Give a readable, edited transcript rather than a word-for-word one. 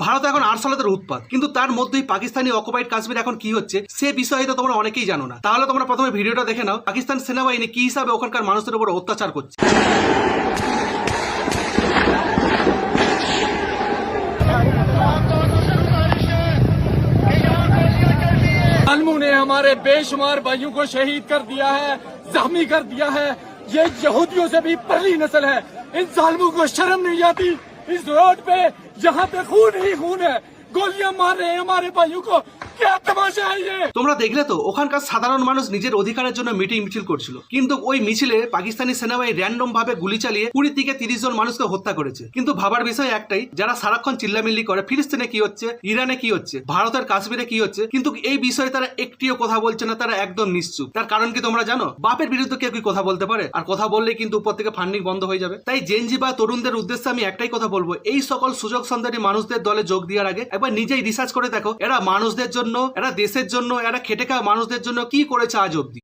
ভারত এখন আরসালাতের উৎপাত, কিন্তু তার মধ্যেই পাকিস্তানি অকুপাইড কাশ্মীর এখন কি হচ্ছে সে বিষয়ে তো তোমরা অনেকেই জানো না। তাহলে তোমরা প্রথমে ভিডিওটা দেখে নাও পাকিস্তান সেনাবাহিনী কি হিসাবে ওখানকার মানুষদের উপর অত্যাচার করছে। जालिमों ने हमारे बेशुमार भाइयों को शहीद कर दिया है, जख्मी कर दिया है। ये यहूदियों से भी पहली नस्ल है। इन जालिमों को शर्म नहीं आती। इस रोड पे जहाँ पे खून ही खून है, गोलियां मार रहे हैं हमारे भाइयों को। क्या तमाशा है ये? তোমরা দেখলে তো ওখানকার সাধারণ মানুষ নিজের অধিকারের জন্য মিটিং মিছিল করছিল, কিন্তু ওই মিছিলে পাকিস্তানি সেনাবাহিনী র্যান্ডম ভাবে গুলি চালিয়ে 20 থেকে 30 জন মানুষকে হত্যা করেছে। কিন্তু ভাবার বিষয় একটাই, যারা সারাক্ষণ চিল্লামিল্লি করে ফিলিস্তিনে কি হচ্ছে, ইরানে কি হচ্ছে, ভারতের কাশ্মীরে কি হচ্ছে, কিন্তু এই বিষয়ে তারা একটিও কথা বলছে না। তারা একদম নিশ্চুপ। তার কারণ কি তোমরা জানো? বাপের বিরুদ্ধে কেউ কি কথা বলতে পারে? আর কথা বললেই কিন্তু উপর থেকে ফান্ডিং বন্ধ হয়ে যাবে। তাই জেনজি বা তরুণদের উদ্দেশ্যে আমি একটাই কথা বলবো, এই সকল সুযোগ সন্ধানী মানুষদের দলে যোগ দেওয়ার আগে একবার নিজেই রিসার্চ করে দেখো এরা মানুষদের জন্য, এরা দেশের জন্য, এরা খেটে খাওয়া মানুষদের জন্য কি করেছে আজ অব্দি।